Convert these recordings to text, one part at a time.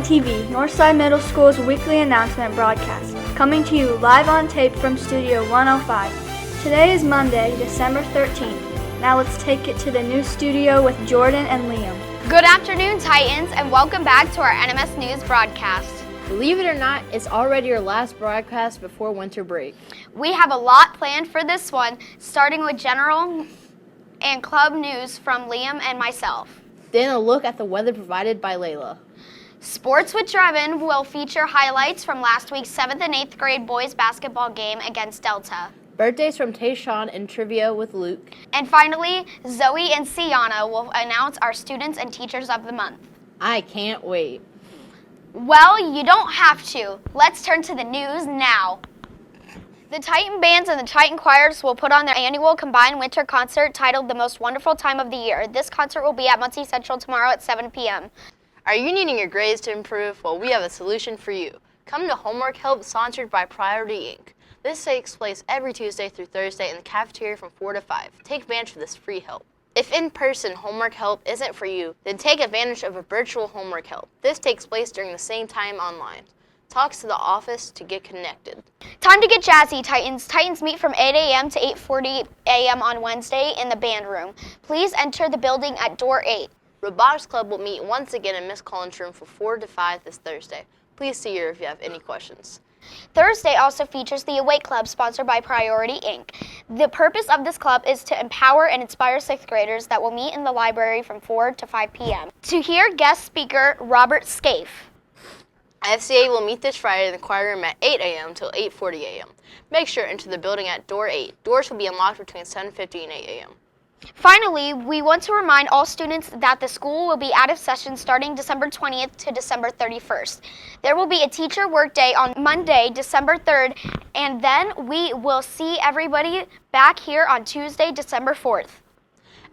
TV, Northside Middle School's weekly announcement broadcast, coming to you live on tape from Studio 105. Today is Monday, December 13th. Now let's take it to the new studio with Jordan and Liam. Good afternoon, Titans, and welcome back to our NMS News broadcast. Believe it or not, it's already our last broadcast before winter break. We have a lot planned for this one, starting with general and club news from Liam and myself. Then a look at the weather provided by Layla. Sports with Drevin will feature highlights from last week's 7th and 8th grade boys basketball game against Delta. Birthdays from Tayshawn and trivia with Luke. And finally, Zoe and Sienna will announce our students and teachers of the month. I can't wait. Well, you don't have to. Let's turn to the news now. The Titan Bands and the Titan Choirs will put on their annual combined winter concert titled The Most Wonderful Time of the Year. This concert will be at Muncie Central tomorrow at 7 p.m. Are you needing your grades to improve? Well, we have a solution for you. Come to Homework Help, sponsored by Priority Inc. This takes place every Tuesday through Thursday in the cafeteria from 4 to 5. Take advantage of this free help. If in-person homework help isn't for you, then take advantage of a virtual homework help. This takes place during the same time online. Talk to the office to get connected. Time to get jazzy, Titans. Titans meet from 8 a.m. to 8:40 a.m. on Wednesday in the band room. Please enter the building at door 8. Robotics Club will meet once again in Miss Collins' room from 4 to 5 this Thursday. Please see her if you have any questions. Thursday also features the Awake Club, sponsored by Priority Inc. The purpose of this club is to empower and inspire 6th graders that will meet in the library from 4 to 5 p.m. To hear guest speaker Robert Scaife. FCA will meet this Friday in the choir room at 8 a.m. until 8:40 a.m. Make sure to enter the building at door 8. Doors will be unlocked between 7:50 and 8 a.m. Finally, we want to remind all students that the school will be out of session starting December 20th to December 31st. There will be a teacher workday on Monday, December 3rd, and then we will see everybody back here on Tuesday, December 4th.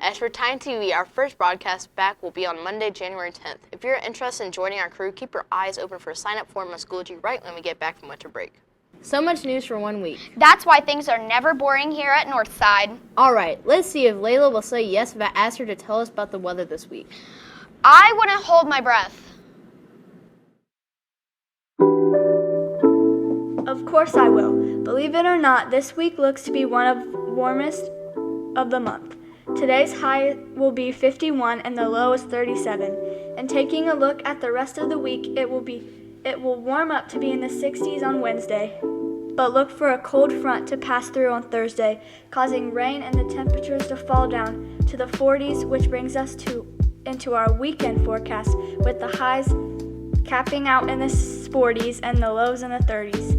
As for Time TV, our first broadcast back will be on Monday, January 10th. If you're interested in joining our crew, keep your eyes open for a sign-up form on Schoology right when we get back from winter break. So much news for 1 week. That's why things are never boring here at Northside. Alright, let's see if Layla will say yes if I ask her to tell us about the weather this week. I wouldn't hold my breath. Of course I will. Believe it or not, this week looks to be one of the warmest of the month. Today's high will be 51 and the low is 37. And taking a look at the rest of the week, it will warm up to be in the 60s on Wednesday. But look for a cold front to pass through on Thursday, causing rain and the temperatures to fall down to the 40s, which brings us into our weekend forecast with the highs capping out in the 40s and the lows in the 30s.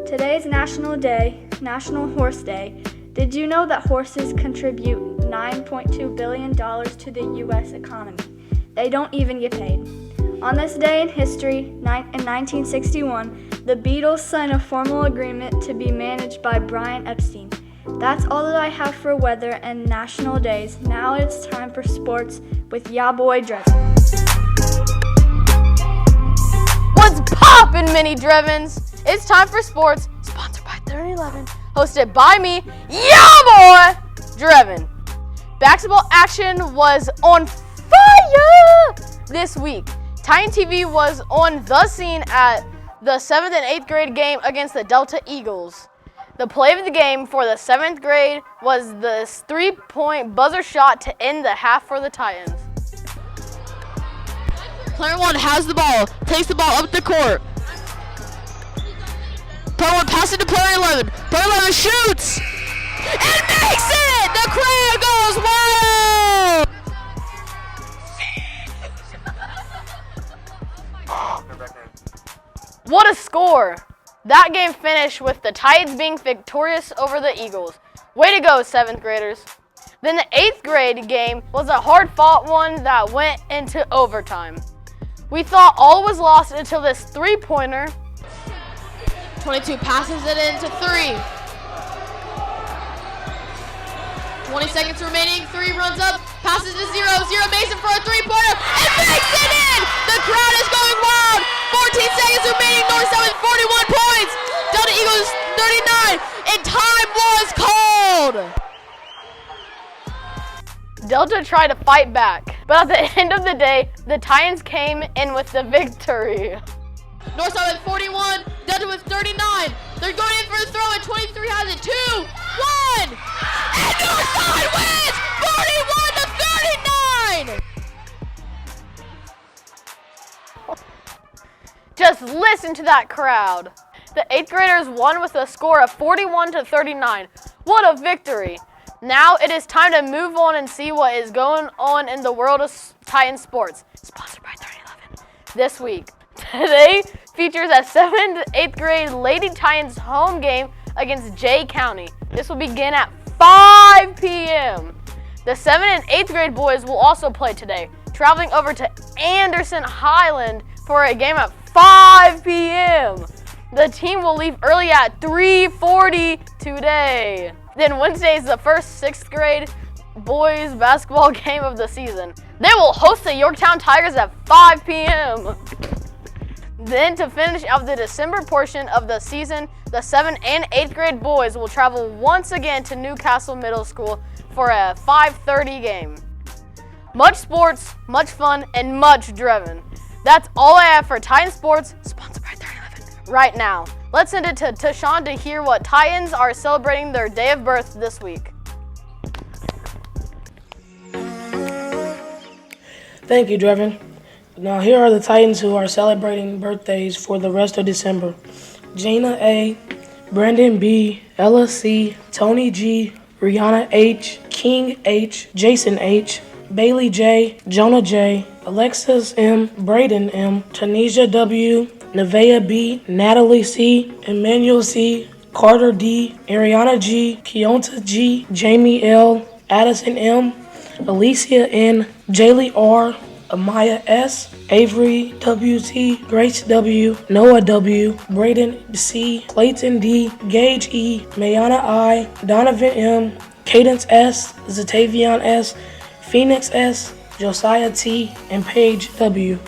Today's National Horse Day. Did you know that horses contribute $9.2 billion to the U.S. economy? They don't even get paid. On this day in history, in 1961, the Beatles signed a formal agreement to be managed by Brian Epstein. That's all that I have for weather and national days. Now it's time for sports with ya boy Drevin. What's poppin', mini Drevins? It's time for sports, sponsored by 3011, hosted by me, ya boy Drevin. Basketball action was on fire this week. Titan TV was on the scene at the 7th and 8th grade game against the Delta Eagles. The play of the game for the 7th grade was the 3-point buzzer shot to end the half for the Titans. Player 1 has the ball, takes the ball up the court. Player 1 passes to player 11. Player 11 shoots! And makes it! The crowd goes wild! What a score! That game finished with the Titans being victorious over the Eagles. Way to go, 7th graders. Then the 8th grade game was a hard-fought one that went into overtime. We thought all was lost until this 3-pointer. 22 passes it into 3. 20 seconds remaining. 3 runs up, passes to 0. 0 Mason for a 3-pointer and makes it in! The crowd is going wild! 14 seconds remaining. Northside with 41 points. Delta Eagles 39, and time was called. Delta tried to fight back, but at the end of the day, the Titans came in with the victory. Northside with 41, Delta with 39. They're going in for a throw, and 23 has it. 2, 1, and Northside wins 41 to 39. Just listen to that crowd. The 8th graders won with a score of 41 to 39. What a victory. Now it is time to move on and see what is going on in the world of Titan sports. Sponsored by 3011 this week. Today features a 7th to 8th grade Lady Titans home game against Jay County. This will begin at 5 p.m. The 7th and 8th grade boys will also play today, traveling over to Anderson Highland for a game at 5 p.m. The team will leave early at 3:40 today. Then Wednesday is the first 6th grade boys basketball game of the season. They will host the Yorktown Tigers at 5 p.m. Then to finish out the December portion of the season, the 7th and 8th grade boys will travel once again to Newcastle Middle School for a 5:30 game. Much sports, much fun, and much driven. That's all I have for Titan Sports, sponsored by 3011 right now. Let's send it to Tashawn to hear what Titans are celebrating their day of birth this week. Thank you, Drevin. Now here are the Titans who are celebrating birthdays for the rest of December. Jana A, Brandon B, Ella C, Tony G, Rihanna H, King H, Jason H, Bailey J, Jonah J, Alexis M, Braden M, Tanisha W, Nevaeh B, Natalie C, Emmanuel C, Carter D, Ariana G, Keonta G, Jamie L, Addison M, Alicia N, Jaylee R, Amaya S, Avery W.T., Grace W., Noah W., Braden C., Clayton D., Gage E., Mayana I., Donovan M., Cadence S., Zatavion S., Phoenix S., Josiah T., and Paige W.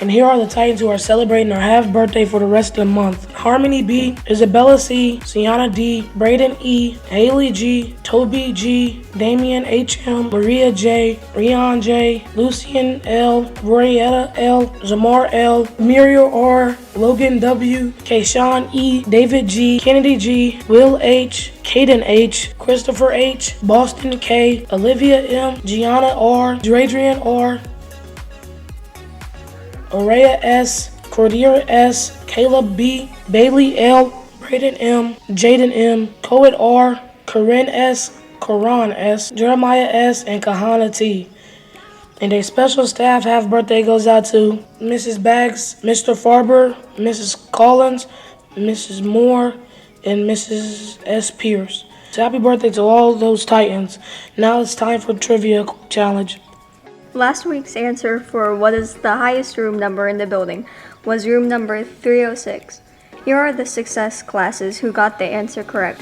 And here are the Titans who are celebrating their half birthday for the rest of the month. Harmony B, Isabella C, Sienna D, Braden E, Haley G, Toby G, Damian HM, Maria J, Rion J, Lucian L, Royetta L, Zamar L, Muriel R, Logan W, Kayshawn E, David G, Kennedy G, Will H, Caden H, Christopher H, Boston K, Olivia M, Gianna R, Dradrian R, Araya S, Cordelia S, Caleb B, Bailey L, Braden M, Jaden M, Coed R, Corinne S, Koran S, Jeremiah S, and Kahana T. And a special staff half birthday goes out to Mrs. Baggs, Mr. Farber, Mrs. Collins, Mrs. Moore, and Mrs. S. Pierce. So happy birthday to all those Titans. Now it's time for Trivia Challenge. Last week's answer for what is the highest room number in the building was room number 306. Here are the success classes who got the answer correct.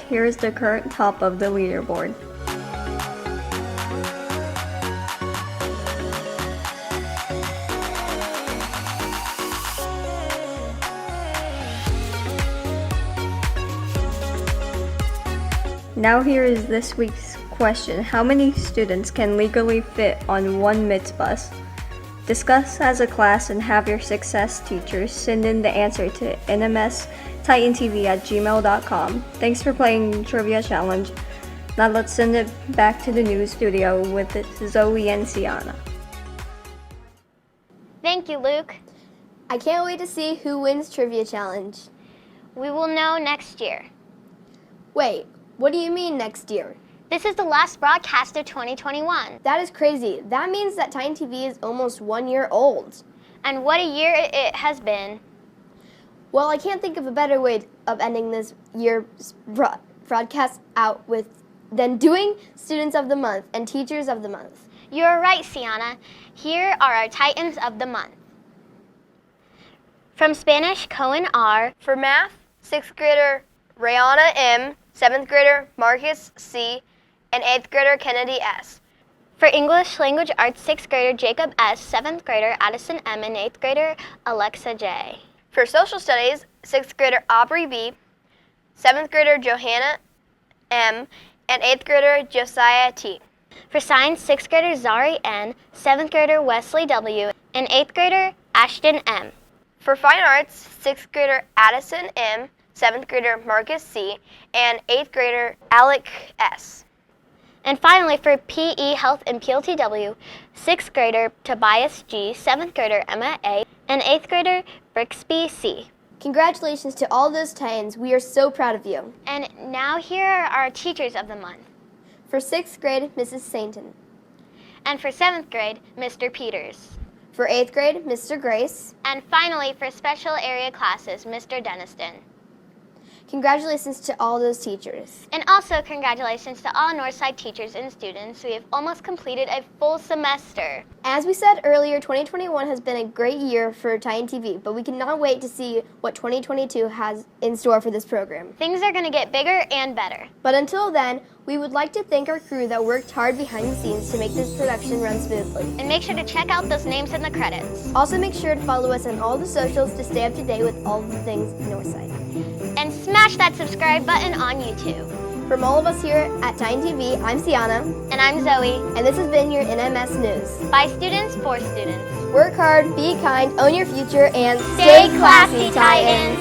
Here is the current top of the leaderboard. Now here is this week's question. How many students can legally fit on one MITS bus? Discuss as a class and have your success teachers send in the answer to nmstitantv@gmail.com. Thanks for playing Trivia Challenge. Now let's send it back to the news studio with Zoe and Sienna. Thank you, Luke. I can't wait to see who wins Trivia Challenge. We will know next year. Wait, what do you mean next year? This is the last broadcast of 2021. That is crazy. That means that Titan TV is almost 1 year old. And what a year it has been. Well, I can't think of a better way of ending this year's broadcast out than doing Students of the Month and Teachers of the Month. You're right, Sienna. Here are our Titans of the Month. From Spanish, Cohen R. For math, 6th grader Rayana M, 7th grader Marcus C, and 8th grader Kennedy S. For English Language Arts, 6th grader Jacob S, 7th grader Addison M, and 8th grader Alexa J. For social studies, 6th grader Aubrey B, 7th grader Johanna M., and 8th grader Josiah T. For science, 6th grader Zari N., 7th grader Wesley W., and 8th grader Ashton M. For fine arts, 6th grader Addison M., 7th grader Marcus C., and 8th grader Alec S. And finally, for PE, Health, and PLTW, 6th grader Tobias G., 7th grader Emma A., and 8th grader Brixby C. Congratulations to all those Titans. We are so proud of you. And now here are our teachers of the month. For 6th grade, Mrs. Sainton. And for 7th grade, Mr. Peters. For 8th grade, Mr. Grace. And finally, for special area classes, Mr. Deniston. Congratulations to all those teachers. And also congratulations to all Northside teachers and students. We have almost completed a full semester. As we said earlier, 2021 has been a great year for Titan TV, but we cannot wait to see what 2022 has in store for this program. Things are going to get bigger and better. But until then, we would like to thank our crew that worked hard behind the scenes to make this production run smoothly. And make sure to check out those names in the credits. Also make sure to follow us on all the socials to stay up to date with all the things Northside. And smash that subscribe button on YouTube. From all of us here at Titan TV, I'm Sienna. And I'm Zoe. And this has been your NMS News. By students, for students. Work hard, be kind, own your future, and Stay classy, Titans.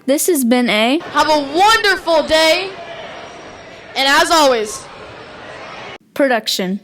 This has been a Have a wonderful day. And as always, production.